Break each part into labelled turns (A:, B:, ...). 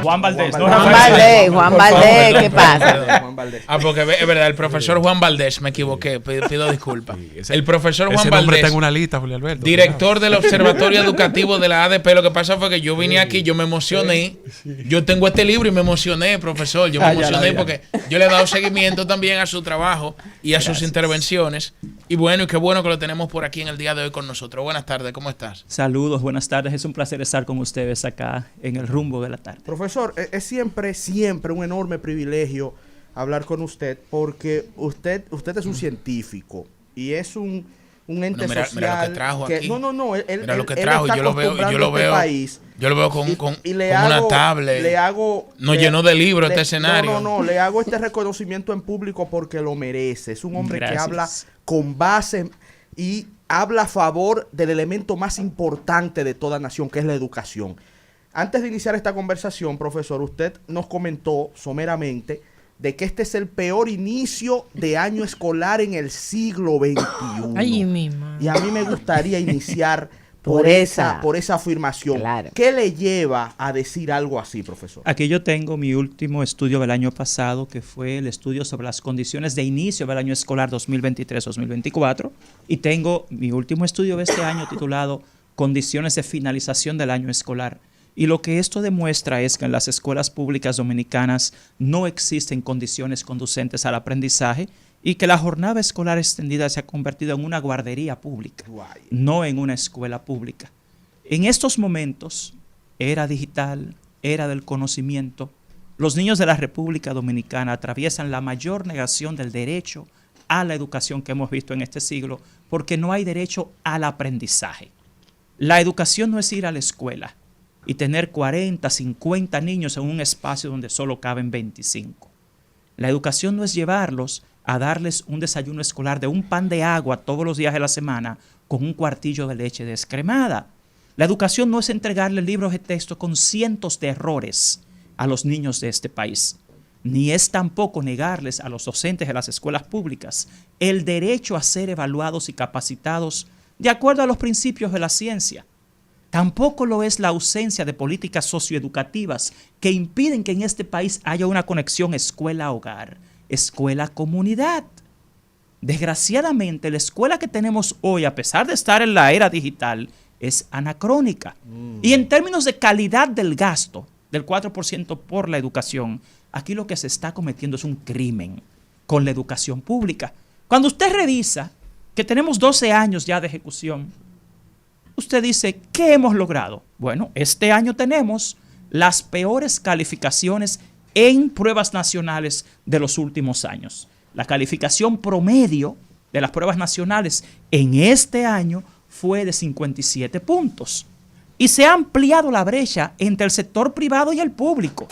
A: Juan Valdés.
B: Juan Valdés, ¿qué pasa?
C: Porque es verdad, el profesor Juan Valdés, me equivoqué, pido disculpas. El profesor Juan
D: Valdés.
C: Tengo
D: una lista, Julio Alberto.
C: Director del Observatorio Educativo de la ADP. Lo que pasa fue que yo vine aquí, yo me emocioné. Yo tengo este libro y me emocioné, profesor. Yo me emocioné porque yo le he dado seguimiento también a su trabajo y a sus intervenciones. Y bueno, y qué bueno que lo tenemos por aquí en el día de hoy con nosotros. Buenas tardes, ¿cómo estás?
A: Saludos, buenas tardes. Es un placer estar con ustedes acá en el rumbo de la tarde.
E: Profesor, es siempre un enorme privilegio hablar con usted porque usted es un científico y es un ente social.
C: Mira lo que trajo aquí.
E: No.
C: Mira lo que trajo. Yo lo veo con una tablet. Nos llenó de libros este escenario.
E: No, le hago este reconocimiento en público porque lo merece. Es un hombre que habla con base y habla a favor del elemento más importante de toda nación, que es la educación. Antes de iniciar esta conversación, profesor, usted nos comentó someramente de que este es el peor inicio de año escolar en el siglo XXI.
B: Ay, mi madre.
E: Y a mí me gustaría iniciar por esa afirmación.
B: Claro.
E: ¿Qué le lleva a decir algo así, profesor?
A: Aquí yo tengo mi último estudio del año pasado, que fue el estudio sobre las condiciones de inicio del año escolar 2023-2024, y tengo mi último estudio de este año titulado Condiciones de finalización del año escolar. Y lo que esto demuestra es que en las escuelas públicas dominicanas no existen condiciones conducentes al aprendizaje y que la jornada escolar extendida se ha convertido en una guardería pública, no en una escuela pública. En estos momentos, era digital, era del conocimiento, los niños de la República Dominicana atraviesan la mayor negación del derecho a la educación que hemos visto en este siglo, porque no hay derecho al aprendizaje. La educación no es ir a la escuela y tener 40, 50 niños en un espacio donde solo caben 25. La educación no es llevarlos a darles un desayuno escolar de un pan de agua todos los días de la semana con un cuartillo de leche descremada. La educación no es entregarle libros de texto con cientos de errores a los niños de este país, ni es tampoco negarles a los docentes de las escuelas públicas el derecho a ser evaluados y capacitados de acuerdo a los principios de la ciencia. Tampoco lo es la ausencia de políticas socioeducativas que impiden que en este país haya una conexión escuela-hogar, escuela-comunidad. Desgraciadamente, la escuela que tenemos hoy, a pesar de estar en la era digital, es anacrónica. Y en términos de calidad del gasto, del 4% por la educación, aquí lo que se está cometiendo es un crimen con la educación pública. Cuando usted revisa que tenemos 12 años ya de ejecución, usted dice, ¿qué hemos logrado? Bueno, este año tenemos las peores calificaciones en pruebas nacionales de los últimos años. La calificación promedio de las pruebas nacionales en este año fue de 57 puntos. Y se ha ampliado la brecha entre el sector privado y el público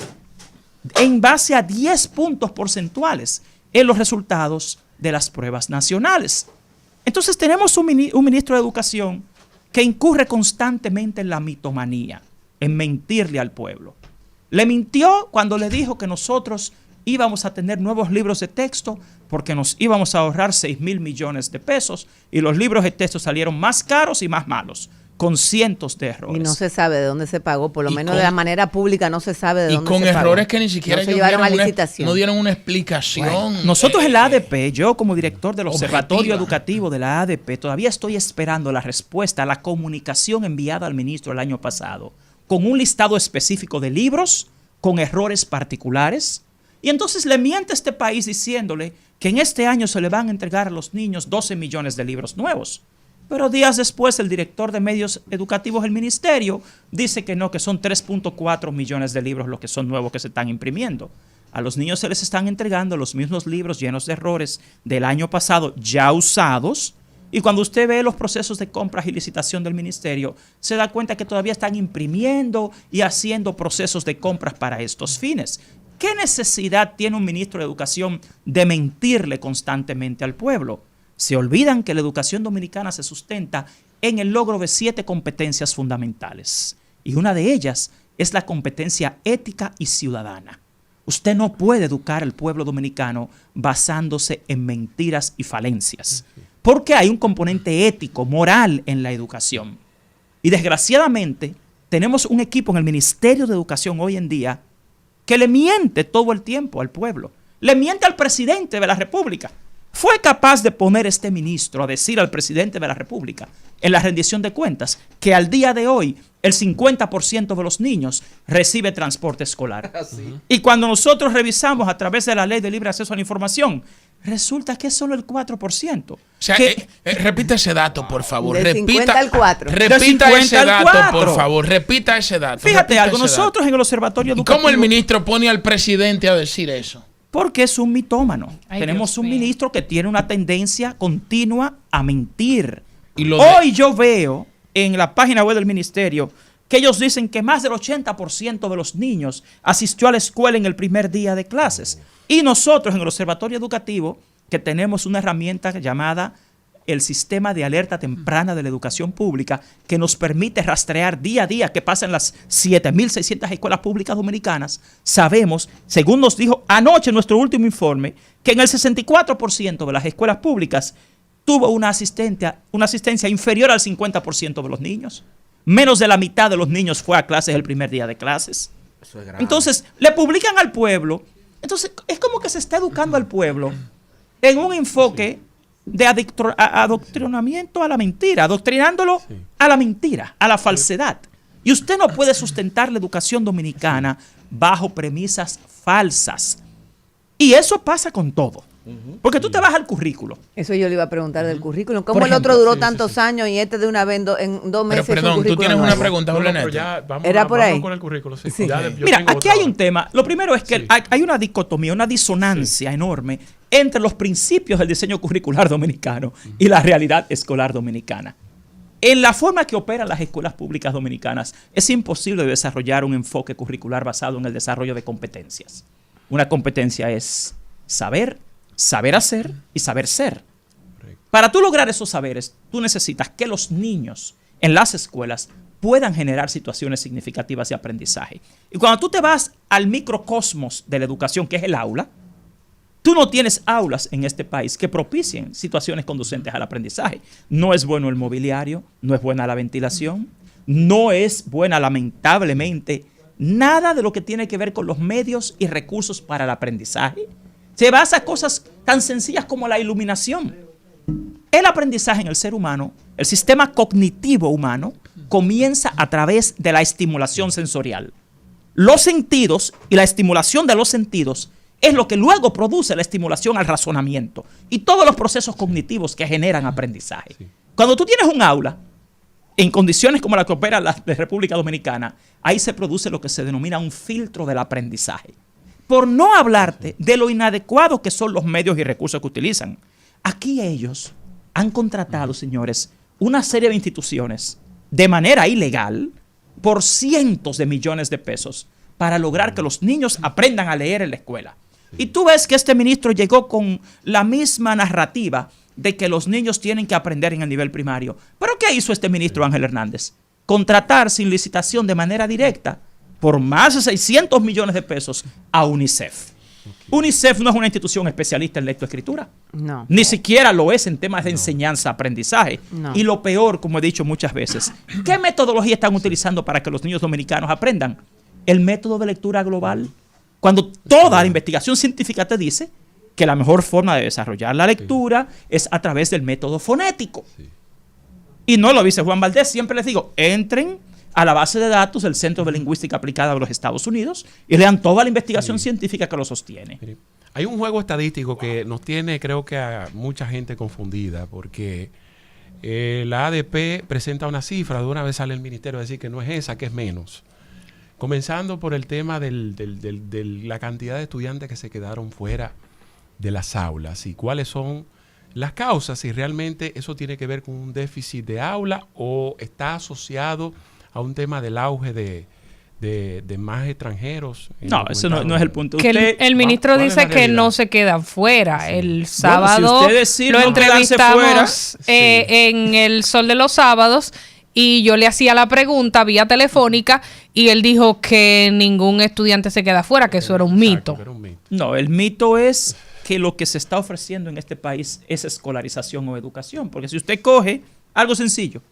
A: en base a 10 puntos porcentuales en los resultados de las pruebas nacionales. Entonces tenemos un ministro de Educación que incurre constantemente en la mitomanía, en mentirle al pueblo. Le mintió cuando le dijo que nosotros íbamos a tener nuevos libros de texto porque nos íbamos a ahorrar 6,000 millones de pesos y los libros de texto salieron más caros y más malos, con cientos de errores.
B: Y no se sabe de dónde se pagó, por lo menos de la manera pública no se sabe de dónde se pagó.
C: Y con errores que ni siquiera
B: no se llevaron a licitación.
C: No dieron una explicación.
A: Bueno, nosotros en la ADP, yo como director del Observatorio Educativo de la ADP, todavía estoy esperando la respuesta a la comunicación enviada al ministro el año pasado, con un listado específico de libros con errores particulares. Y entonces le miente a este país diciéndole que en este año se le van a entregar a los niños 12 millones de libros nuevos. Pero días después el director de medios educativos del ministerio dice que no, que son 3.4 millones de libros los que son nuevos que se están imprimiendo. A los niños se les están entregando los mismos libros llenos de errores del año pasado ya usados. Y cuando usted ve los procesos de compras y licitación del ministerio, se da cuenta que todavía están imprimiendo y haciendo procesos de compras para estos fines. ¿Qué necesidad tiene un ministro de Educación de mentirle constantemente al pueblo? Se olvidan que la educación dominicana se sustenta en el logro de 7 competencias fundamentales. Y una de ellas es la competencia ética y ciudadana. Usted no puede educar al pueblo dominicano basándose en mentiras y falencias, porque hay un componente ético, moral en la educación. Y desgraciadamente tenemos un equipo en el Ministerio de Educación hoy en día que le miente todo el tiempo al pueblo, le miente al presidente de la República. Fue capaz de poner este ministro a decir al presidente de la República en la rendición de cuentas que al día de hoy el 50% de los niños recibe transporte escolar. Y cuando nosotros revisamos a través de la Ley de Libre Acceso a la Información, resulta que es solo el 4%.
C: O sea, repita ese dato, por favor.
B: De 50 al 4.
C: Repita
A: De
C: ese
A: 50 al
C: dato,
A: 4.
C: por favor. Repita ese dato.
A: Fíjate
C: repita
A: algo,
C: ese
A: nosotros
C: dato.
A: en el Observatorio
C: ¿Y
A: Educativo...
C: cómo el ministro pone al presidente a decir eso?
A: Porque es un mitómano.
D: Ay,
A: Tenemos
D: Dios
A: un
D: mío.
A: ministro que tiene una tendencia continua a mentir.
C: Y lo
A: Hoy yo veo en la página web del ministerio que ellos dicen que más del 80% de los niños asistió a la escuela en el primer día de clases. Y nosotros en el Observatorio Educativo, que tenemos una herramienta llamada el Sistema de Alerta Temprana de la Educación Pública, que nos permite rastrear día a día qué pasa en las 7.600 escuelas públicas dominicanas, sabemos, según nos dijo anoche nuestro último informe, que en el 64% de las escuelas públicas tuvo una asistencia inferior al 50% de los niños. Menos de la mitad de los niños fue a clases el primer día de clases.
E: Eso es grave.
A: Entonces, le publican al pueblo. Entonces, es como que se está educando al pueblo en un enfoque de adoctrinamiento a la mentira, adoctrinándolo a la mentira, a la falsedad. Y usted no puede sustentar la educación dominicana bajo premisas falsas. Y eso pasa con todo. Porque tú te vas al currículo.
B: Eso yo le iba a preguntar del currículum. ¿Cómo
A: Por
B: el otro
A: ejemplo,
B: duró tantos años y este de una vez en 2
C: Pero
B: meses?
C: perdón, tú tienes una pregunta,
F: No,
C: Julián.
F: pero ya vamos
B: Era por
F: vamos
B: ahí.
F: con el currículo. Sí.
B: Sí.
F: Ya yo
A: Mira,
F: tengo
A: aquí
F: otra
A: hay un
F: hora.
A: tema. Lo primero es que
F: Sí.
A: hay una dicotomía, una disonancia enorme entre los principios del diseño curricular dominicano y la realidad escolar dominicana. En la forma que operan las escuelas públicas dominicanas, es imposible desarrollar un enfoque curricular basado en el desarrollo de competencias. Una competencia es saber, saber hacer y saber ser. Para tú lograr esos saberes, tú necesitas que los niños en las escuelas puedan generar situaciones significativas de aprendizaje. Y cuando tú te vas al microcosmos de la educación, que es el aula, tú no tienes aulas en este país que propicien situaciones conducentes al aprendizaje. No es bueno el mobiliario, no es buena la ventilación, no es buena, lamentablemente, nada de lo que tiene que ver con los medios y recursos para el aprendizaje. Se basa en cosas tan sencillas como la iluminación. El aprendizaje en el ser humano, el sistema cognitivo humano, comienza a través de la estimulación sensorial. Los sentidos y la estimulación de los sentidos es lo que luego produce la estimulación al razonamiento y todos los procesos cognitivos que generan aprendizaje. Cuando tú tienes un aula, en condiciones como la que opera la de República Dominicana, ahí se produce lo que se denomina un filtro del aprendizaje. Por no hablarte de lo inadecuados que son los medios y recursos que utilizan. Aquí ellos han contratado, señores, una serie de instituciones de manera ilegal por cientos de millones de pesos para lograr que los niños aprendan a leer en la escuela. Y tú ves que este ministro llegó con la misma narrativa de que los niños tienen que aprender en el nivel primario. ¿Pero qué hizo este ministro Ángel Hernández? Contratar sin licitación de manera directa por más de 600 millones de pesos a UNICEF. UNICEF no es una institución especialista en lectoescritura.
B: No.
A: Ni siquiera lo es en temas de enseñanza-aprendizaje.
B: No.
A: Y lo peor, como he dicho muchas veces, ¿qué metodología están utilizando para que los niños dominicanos aprendan? El método de lectura global. Cuando toda la investigación científica te dice que la mejor forma de desarrollar la lectura es a través del método fonético. Y no lo dice Juan Valdés, siempre les digo, entren a la base de datos del Centro de Lingüística Aplicada de los Estados Unidos y lean toda la investigación científica que lo sostiene.
F: Mire, hay un juego estadístico que nos tiene, creo que a mucha gente confundida, porque la ADP presenta una cifra, de una vez sale el ministerio a decir que no es esa, que es menos. Comenzando por el tema de la cantidad de estudiantes que se quedaron fuera de las aulas y cuáles son las causas, si realmente eso tiene que ver con un déficit de aula o está asociado a un tema del auge de más extranjeros.
A: No, eso no es el punto.
D: Que
A: Usted,
D: el ministro
F: ¿cuál es
D: dice
F: la
D: que
F: realidad?
D: no se quedan fuera.
F: Sí.
D: El sábado
A: si ustedes sí
D: lo
A: no quedarse
D: entrevistamos
F: fuera,
D: en El Sol de los Sábados y yo le hacía la pregunta vía telefónica y él dijo que ningún estudiante se queda fuera, que eso era un
F: Exacto,
D: mito.
F: era un mito.
A: no, el mito es que lo que se está ofreciendo en este país es escolarización o educación. Porque si usted coge algo sencillo,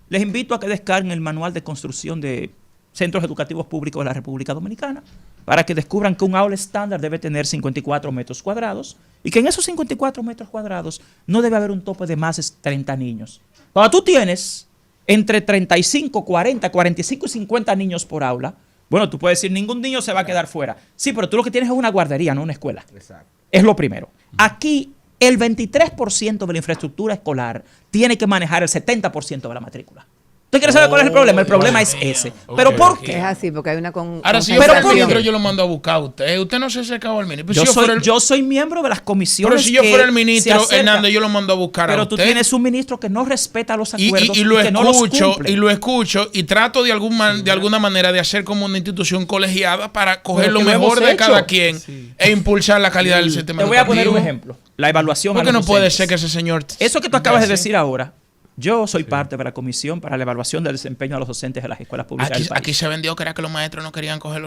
A: les invito a que descarguen el manual de construcción de centros educativos públicos de la República Dominicana. para que descubran que un aula estándar debe tener 54 metros cuadrados y que en esos 54 metros cuadrados no debe haber un tope de más de 30 niños. Cuando tú tienes entre 35, 40, 45 y 50 niños por aula, bueno, tú puedes decir, ningún niño se va a quedar fuera. Sí, pero tú lo que tienes es una guardería, no una escuela.
E: Exacto.
A: Es lo primero. Aquí, el 23% de la infraestructura escolar tiene que manejar el 70% de la matrícula. ¿Usted quiere saber cuál es el problema? El problema es ese. ¿Pero por qué?
B: Es así, porque hay una
C: Ahora, si yo
A: Pero
C: fuera el
A: ¿por qué?
C: ministro, yo lo mando a buscar a usted. Usted no se acercaba al ministro.
A: Yo soy miembro de las comisiones.
C: Pero si yo fuera el
A: que
C: ministro,
A: se acercan.
C: Hernando, yo lo mando a buscar a
A: Pero
C: usted.
A: tú tienes un ministro que no respeta los acuerdos
C: y lo
A: que no los
C: escucho,
A: cumple.
C: y lo escucho, y trato de alguna manera de hacer como una institución colegiada para coger
A: Pero
C: lo
A: que lo
C: mejor
A: hemos
C: de
A: hecho.
C: cada quien e impulsar la calidad del sistema
A: Te voy a poner un
C: educativo.
A: ejemplo. La evaluación.
C: Porque
A: a los
C: no puede
A: docentes.
C: ser que ese señor...
A: Eso que tú acabas de decir ahora, yo soy parte de la comisión para la evaluación del desempeño de los docentes de las escuelas públicas del país.
C: Aquí se vendió que era que los maestros no querían coger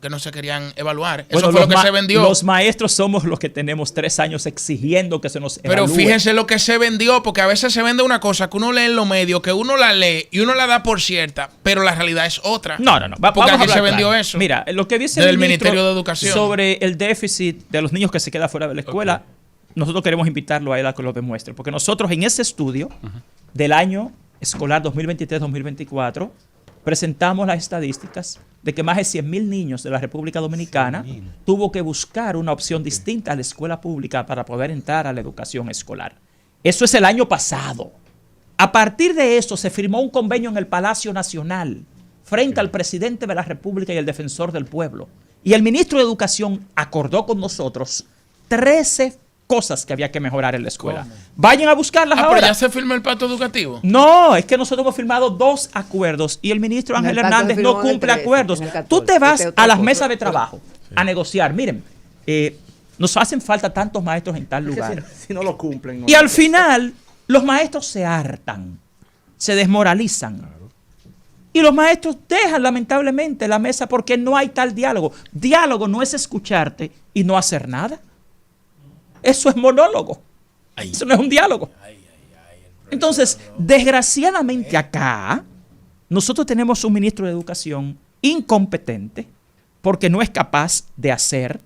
C: que no se querían evaluar.
A: Bueno,
C: Eso fue lo que se vendió.
A: Los maestros somos los que tenemos 3 años exigiendo que se nos
C: Pero
A: evalúe.
C: fíjense lo que se vendió, porque a veces se vende una cosa que uno lee en los medios, que uno la lee y uno la da por cierta, pero la realidad es otra.
A: No.
C: Porque
A: Vamos a
C: aquí
A: hablar
C: se vendió
A: claro.
C: eso.
A: Mira, lo que dice
C: Del
A: el ministro
C: Ministerio de Educación.
A: sobre el déficit de los niños que se quedan fuera de la escuela, nosotros queremos invitarlo a él a que lo demuestre, porque nosotros en ese estudio del año escolar 2023-2024 presentamos las estadísticas de que más de 100.000 niños de la República Dominicana tuvo que buscar una opción distinta a la escuela pública para poder entrar a la educación escolar. Eso es el año pasado. A partir de eso se firmó un convenio en el Palacio Nacional frente al presidente de la República y el defensor del pueblo. Y el ministro de Educación acordó con nosotros 13 cosas que había que mejorar en la escuela. Vayan a buscarlas
C: Pero
A: ahora.
C: ya se firmó el pacto educativo.
A: No, es que nosotros hemos firmado 2 acuerdos y el ministro
B: En el
A: Ángel
B: pacto
A: Hernández
B: se
A: no
B: firmó en el
A: cumple
B: 13,
A: acuerdos.
B: en el 14,
A: Tú te vas
B: este otra
A: a las
B: cosa.
A: mesas de trabajo a negociar. Miren, nos hacen falta tantos maestros en tal
E: Es que
A: lugar.
E: si no lo cumplen. no.
A: Y al final, los maestros se hartan, se desmoralizan. Y los maestros dejan lamentablemente la mesa porque no hay tal diálogo. Diálogo no es escucharte y no hacer nada. Eso es monólogo. Eso no es un diálogo. Entonces, desgraciadamente acá, nosotros tenemos un ministro de Educación incompetente porque no es capaz de hacer,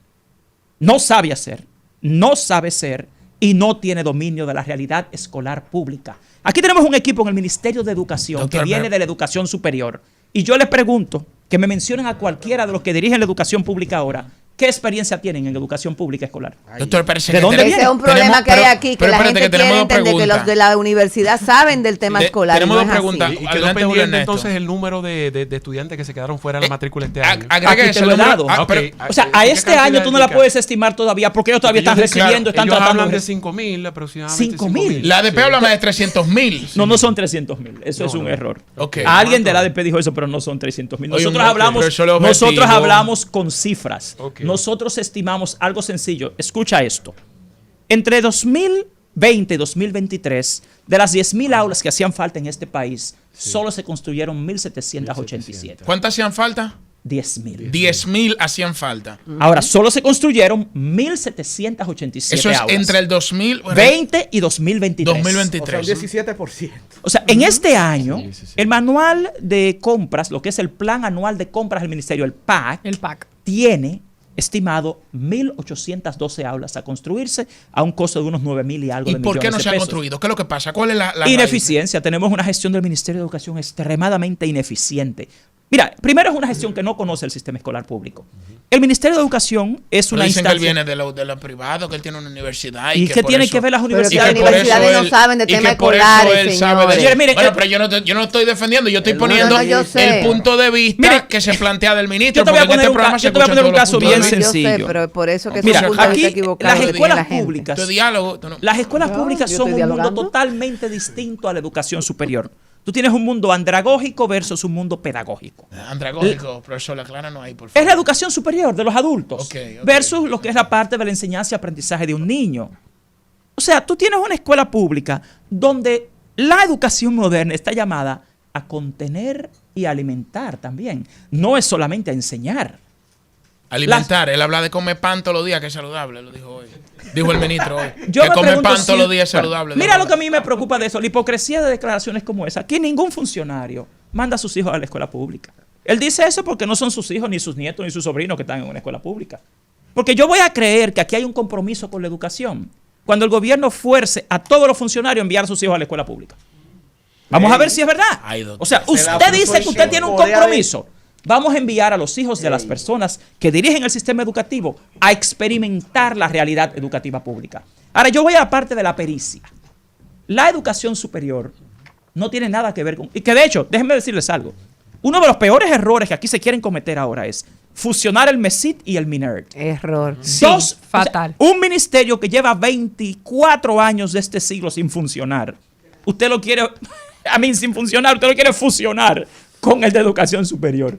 A: no sabe hacer, no sabe ser y no tiene dominio de la realidad escolar pública. Aquí tenemos un equipo en el Ministerio de Educación
C: Doctor,
A: que viene
C: pero-
A: de la educación superior. Y yo les pregunto que me mencionen a cualquiera de los que dirigen la educación pública ahora, ¿qué experiencia tienen en educación pública escolar?
C: Doctor, parece
A: ¿De
C: que
A: dónde
C: tenemos-
B: Ese es un problema
C: tenemos-
B: que hay
C: pero-
B: aquí, que
C: pero
B: la
C: espérate,
B: gente
C: tenemos
B: quiere
C: dos
B: entender que
C: preguntas.
B: los de la universidad saben del tema escolar.
C: tenemos
B: y no
C: dos
B: es así.
C: preguntas.
F: Y quedó
C: Adelante, Julio
F: pendiente
C: Ernesto.
F: entonces el número de estudiantes que se quedaron fuera de la matrícula este año.
C: Agregue
A: Aquí
C: ese
A: te lo he
C: número.
A: dado.
F: Ok.
C: Pero-
A: O sea, a
F: ¿Qué
A: este
F: cantidad
A: año tú no la
F: indica?
A: puedes estimar todavía porque ellos todavía están
F: Ellos-
A: recibiendo, están
F: ellos
A: tratando
F: hablan de
A: de...
F: 5.000 aproximadamente.
A: ¿5.000?
F: 5.000.
C: La ADP habla más de 300.000.
A: No son 300.000. Eso
F: No,
A: es un
F: no.
A: error.
C: Ok.
A: Alguien de la ADP dijo eso, pero no son 300.000.
C: Oye,
A: Nosotros
C: ok,
A: hablamos,
C: pero eso es lo objetivo.
A: nosotros hablamos con cifras.
F: Ok.
A: Nosotros estimamos algo sencillo. Escucha esto. Entre 2020 y 2023, de las 10.000 aulas que hacían falta en este país, solo se construyeron 1.787.
C: ¿Cuántas hacían falta?
A: 10.000.
C: 10.000 hacían falta.
A: Ahora, solo se construyeron 1.787
C: Eso es
A: aulas.
C: entre el 2020
A: 20 y 2023.
E: O sea,
C: 2023.
E: un 17%.
A: O sea, en este año,
F: Sí, sí, sí.
A: el manual de compras, lo que es el plan anual de compras del ministerio, el PAC,
D: El PAC.
A: tiene estimado 1.812 aulas a construirse a un costo de unos 9.000 y algo
C: ¿Y
A: de
C: por qué
A: millones
C: no
A: de
C: se han
A: pesos.
C: construido? ¿Qué es lo que pasa? ¿Cuál es la raíz?
A: Ineficiencia. Tenemos una gestión del Ministerio de Educación extremadamente ineficiente. Mira, primero es una gestión que no conoce el sistema escolar público. El Ministerio de Educación es
C: Pero
A: una
C: dicen que él
A: instancia...
C: viene de lo privado, que él tiene una universidad.
A: ¿Y
C: que
A: qué
C: por
A: tiene
C: eso-
A: que ver las
B: Pero que
A: universidades?
B: las
C: por eso
B: universidades no
C: él-
B: saben de
C: y que
B: temas
C: por eso
B: escolares,
C: él sabe de-
B: señores.
A: Oye, miren,
C: Bueno, pero yo no estoy defendiendo, yo estoy
E: No, no,
C: poniendo
B: no, yo sé.
C: el punto de vista
A: Miren,
C: que se plantea del ministro.
A: yo te voy a
C: porque en
A: poner
C: este
A: un
C: programa
A: ca-
C: se
A: yo te voy a
C: escuchan
A: poner un
C: todos los
A: caso
C: puntos de
A: bien
C: vista.
B: Yo sé,
A: sencillo.
B: pero por eso que
A: Mira,
B: es un punto de vista
A: aquí
B: equivocado
A: las
B: que tiene
A: escuelas
B: la gente.
A: públicas...
C: Esto es diálogo. tú no-
A: Las escuelas públicas
B: yo
A: son
B: estoy
A: un mundo
B: dialogando.
A: totalmente distinto a la educación superior. Tú tienes un mundo andragógico versus un mundo pedagógico.
C: Andragógico, profesor, acláranos ahí, por
A: Es
C: favor.
A: la educación superior de los adultos
C: Ok, ok.
A: versus lo que es la parte de la enseñanza y aprendizaje de un niño. O sea, tú tienes una escuela pública donde la educación moderna está llamada a contener y alimentar también. No es solamente a enseñar.
C: Alimentar, él habla de comer pan todos los días, que es saludable, lo dijo hoy. Dijo el ministro hoy.
A: Yo
C: que
A: me
C: comer
A: pregunto
C: pan
A: si-
C: todos los días es
A: bueno,
C: saludable.
A: mira lo que a mí me preocupa de eso, la hipocresía de declaraciones como esa. Aquí ningún funcionario manda a sus hijos a la escuela pública. Él dice eso porque no son sus hijos, ni sus nietos, ni sus sobrinos que están en una escuela pública. Porque yo voy a creer que aquí hay un compromiso con la educación cuando el gobierno fuerce a todos los funcionarios a enviar a sus hijos a la escuela pública. Vamos a ver si es verdad. O sea, usted dice que usted tiene un compromiso. Vamos a enviar a los hijos de las personas que dirigen el sistema educativo a experimentar la realidad educativa pública. Ahora, yo voy a la parte de la pericia. La educación superior no tiene nada que ver con... Y que de hecho, déjenme decirles algo. Uno de los peores errores que aquí se quieren cometer ahora es fusionar el MESIT y el MINERD.
B: Error.
D: Sí, fatal.
A: O sea, un ministerio que lleva 24 años de este siglo sin funcionar. Usted lo quiere... sin funcionar, usted lo quiere fusionar con el de educación superior.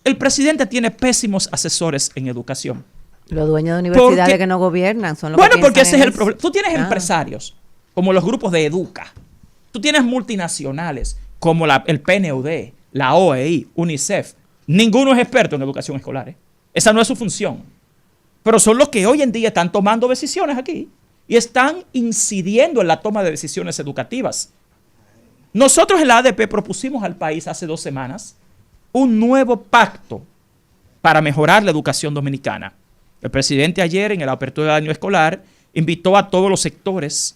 A: El presidente tiene pésimos asesores en educación.
B: Los dueños de universidades que no gobiernan son los que
A: porque ese
B: piensan
A: es el problema. Tú tienes empresarios como los grupos de Educa. Tú tienes multinacionales como el PNUD, la OEI, UNICEF. Ninguno es experto en educación escolar. Esa no es su función. Pero son los que hoy en día están tomando decisiones aquí y están incidiendo en la toma de decisiones educativas. Nosotros en la ADP propusimos al país hace 2 semanas un nuevo pacto para mejorar la educación dominicana. El presidente ayer en la apertura del año escolar invitó a todos los sectores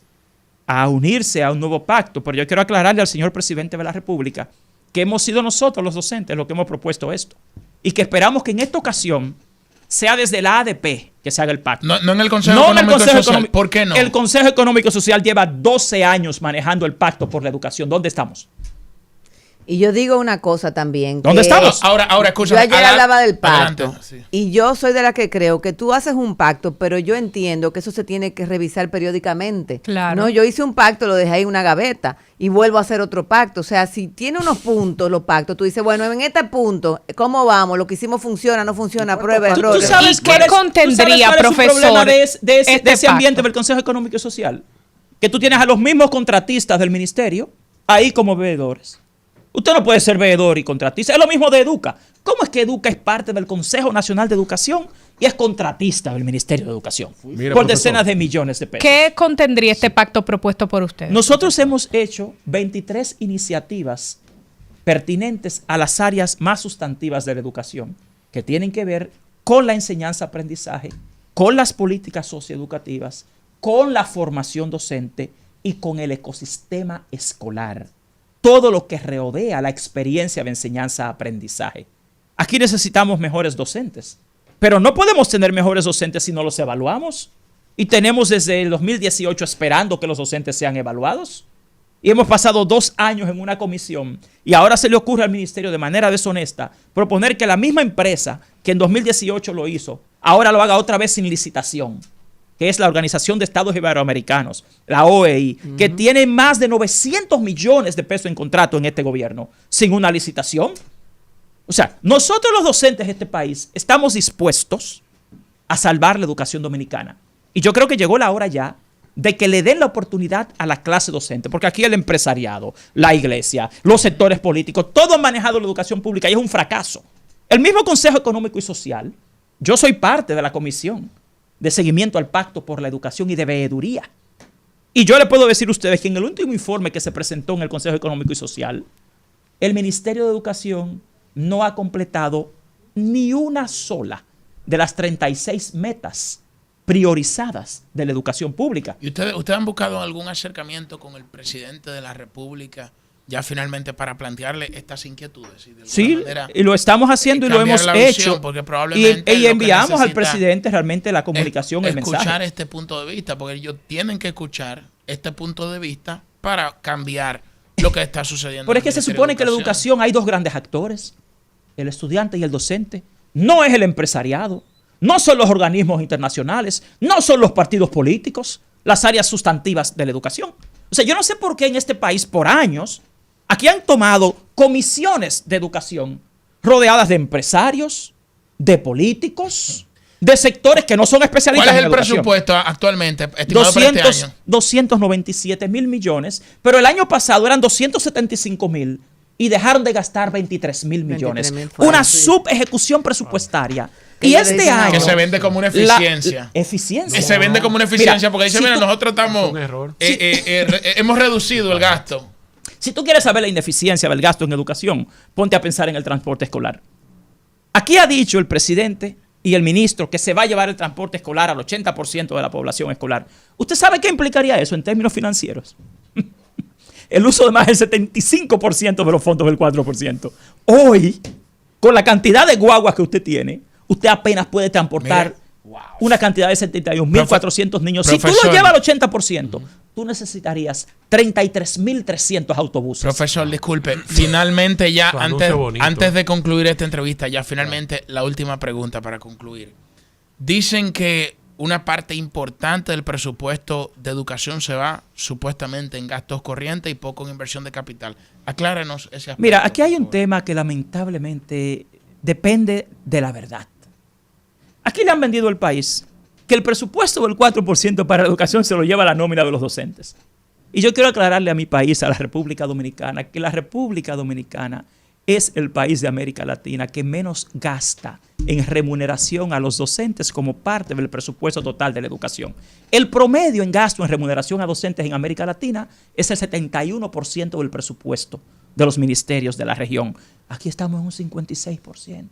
A: a unirse a un nuevo pacto, pero yo quiero aclararle al señor presidente de la República que hemos sido nosotros los docentes los que hemos propuesto esto y que esperamos que en esta ocasión sea desde la ADP que se haga el pacto.
C: No en el Consejo Económico y Social. ¿Por qué no?
A: El Consejo Económico y Social lleva 12 años manejando el pacto por la educación. ¿Dónde estamos?
B: Y yo digo una cosa también.
A: ¿Dónde estamos?
C: Ahora, escucha.
B: Yo ayer hablaba del pacto.
C: Adelante, sí.
B: Y yo soy de la que creo que tú haces un pacto, pero yo entiendo que eso se tiene que revisar periódicamente.
D: Claro.
B: No, yo hice un pacto, lo dejé ahí en una gaveta y vuelvo a hacer otro pacto. O sea, si tiene unos puntos los pactos, tú dices, bueno, en este punto, ¿cómo vamos? Lo que hicimos funciona, no funciona, prueba, error.
A: ¿Tú sabes
D: ¿Y qué contendría, profesor,
A: el problema de ese ambiente
D: pacto
A: del Consejo Económico y Social? Que tú tienes a los mismos contratistas del ministerio ahí como veedores. Usted no puede ser veedor y contratista. Es lo mismo de Educa. ¿Cómo es que Educa es parte del Consejo Nacional de Educación y es contratista del Ministerio de Educación?
F: Mira,
A: por
F: profesor,
A: decenas de millones de pesos.
D: ¿Qué contendría este pacto propuesto por ustedes?
A: Nosotros hemos hecho 23 iniciativas pertinentes a las áreas más sustantivas de la educación, que tienen que ver con la enseñanza-aprendizaje, con las políticas socioeducativas, con la formación docente y con el ecosistema escolar. Todo lo que rodea la experiencia de enseñanza-aprendizaje. Aquí necesitamos mejores docentes, pero no podemos tener mejores docentes si no los evaluamos. Y tenemos desde el 2018 esperando que los docentes sean evaluados. Y hemos pasado 2 años en una comisión y ahora se le ocurre al ministerio de manera deshonesta proponer que la misma empresa que en 2018 lo hizo, ahora lo haga otra vez sin licitación, que es la Organización de Estados Iberoamericanos, la OEI, que tiene más de 900 millones de pesos en contrato en este gobierno, sin una licitación. O sea, nosotros los docentes de este país estamos dispuestos a salvar la educación dominicana. Y yo creo que llegó la hora ya de que le den la oportunidad a la clase docente, porque aquí el empresariado, la iglesia, los sectores políticos, todos han manejado la educación pública y es un fracaso. El mismo Consejo Económico y Social, yo soy parte de la comisión de seguimiento al pacto por la educación y de veeduría. Y yo le puedo decir a ustedes que en el último informe que se presentó en el Consejo Económico y Social, el Ministerio de Educación no ha completado ni una sola de las 36 metas priorizadas de la educación pública.
C: ¿Y ustedes han buscado algún acercamiento con el presidente de la República ya finalmente para plantearle estas inquietudes? Y
A: sí, y lo estamos haciendo y lo hemos hecho.
C: Porque probablemente
A: y enviamos al presidente realmente la comunicación, el mensaje.
C: Escuchar este punto de vista, porque ellos tienen que escuchar este punto de vista para cambiar lo que está sucediendo.
A: Pero es que se supone que en la educación hay 2 grandes actores, el estudiante y el docente. No es el empresariado, no son los organismos internacionales, no son los partidos políticos, las áreas sustantivas de la educación. O sea, yo no sé por qué en este país por años aquí han tomado comisiones de educación rodeadas de empresarios, de políticos, de sectores que no son especialistas en educación.
C: ¿Cuál es el presupuesto actualmente estimado para este año?
A: 297,000 millones, pero el año pasado eran 275,000 y dejaron de gastar 23,000 millones. Una subejecución presupuestaria. Y este año...
C: Que se vende como una eficiencia.
A: Eficiencia.
C: Que se vende como una eficiencia, porque dice,
A: si
C: mira, nosotros estamos... hemos reducido el gasto.
A: Si tú quieres saber la ineficiencia del gasto en educación, ponte a pensar en el transporte escolar. Aquí ha dicho el presidente y el ministro que se va a llevar el transporte escolar al 80% de la población escolar. ¿Usted sabe qué implicaría eso en términos financieros? El uso de más del 75% de los fondos del 4%. Hoy, con la cantidad de guaguas que usted tiene, usted apenas puede transportar una cantidad de 71.400 niños. Si tú lo llevas al 80%, tú necesitarías 33.300 autobuses.
C: Profesor, disculpe, finalmente ya, antes de concluir esta entrevista, ya finalmente la última pregunta para concluir. Dicen que una parte importante del presupuesto de educación se va supuestamente en gastos corrientes y poco en inversión de capital. Aclárenos ese aspecto.
A: Mira, aquí hay un tema que lamentablemente depende de la verdad. Aquí le han vendido al país que el presupuesto del 4% para la educación se lo lleva la nómina de los docentes. Y yo quiero aclararle a mi país, a la República Dominicana, que la República Dominicana es el país de América Latina que menos gasta en remuneración a los docentes como parte del presupuesto total de la educación. El promedio en gasto en remuneración a docentes en América Latina es el 71% del presupuesto de los ministerios de la región. Aquí estamos en un 56%.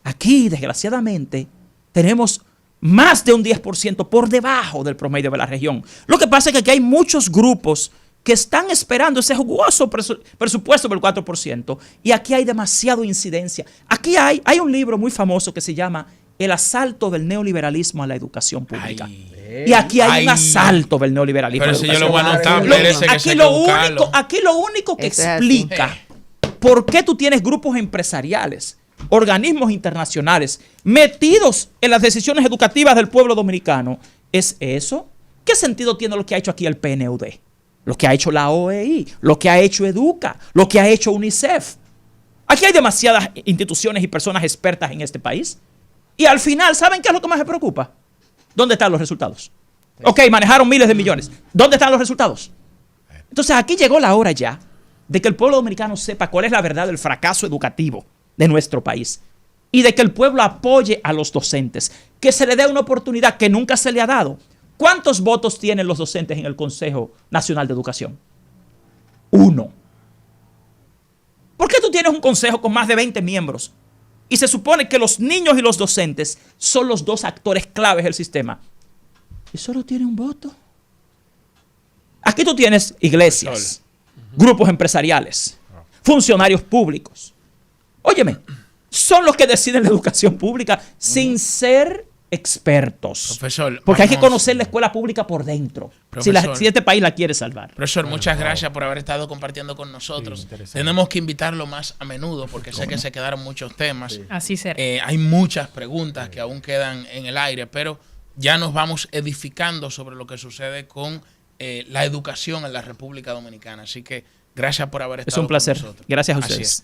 A: Aquí, desgraciadamente, tenemos más de un 10% por debajo del promedio de la región. Lo que pasa es que aquí hay muchos grupos que están esperando ese jugoso presupuesto del 4%, y aquí hay demasiada incidencia. Aquí hay un libro muy famoso que se llama El asalto del neoliberalismo a la educación pública. Y aquí hay un asalto del neoliberalismo a la educación pública. Aquí lo único que explica por qué tú tienes grupos empresariales, organismos internacionales metidos en las decisiones educativas del pueblo dominicano es eso. ¿Qué sentido tiene lo que ha hecho aquí el PNUD? Lo que ha hecho la OEI, lo que ha hecho Educa, lo que ha hecho UNICEF. Aquí hay demasiadas instituciones y personas expertas en este país. Y al final, ¿saben qué es lo que más me preocupa? ¿Dónde están los resultados? Ok, manejaron miles de millones. ¿Dónde están los resultados? Entonces aquí llegó la hora ya de que el pueblo dominicano sepa cuál es la verdad del fracaso educativo de nuestro país y de que el pueblo apoye a los docentes, que se le dé una oportunidad que nunca se le ha dado. ¿Cuántos votos tienen los docentes en el Consejo Nacional de Educación? 1. ¿Por qué tú tienes un consejo con más de 20 miembros y se supone que los niños y los docentes son los dos actores claves del sistema y solo tiene un voto? Aquí tú tienes iglesias, grupos empresariales, funcionarios públicos. Óyeme, son los que deciden la educación pública sin ser expertos.
C: Profesor,
A: porque hay que conocer la escuela pública por dentro. Si este país la quiere salvar.
C: Profesor, muchas gracias por haber estado compartiendo con nosotros. Tenemos que invitarlo más a menudo porque sé que se quedaron muchos temas.
D: Así será.
C: Hay muchas preguntas que aún quedan en el aire, pero ya nos vamos edificando sobre lo que sucede con la educación en la República Dominicana. Así que gracias por haber estado con nosotros.
A: Es un placer. Gracias a ustedes.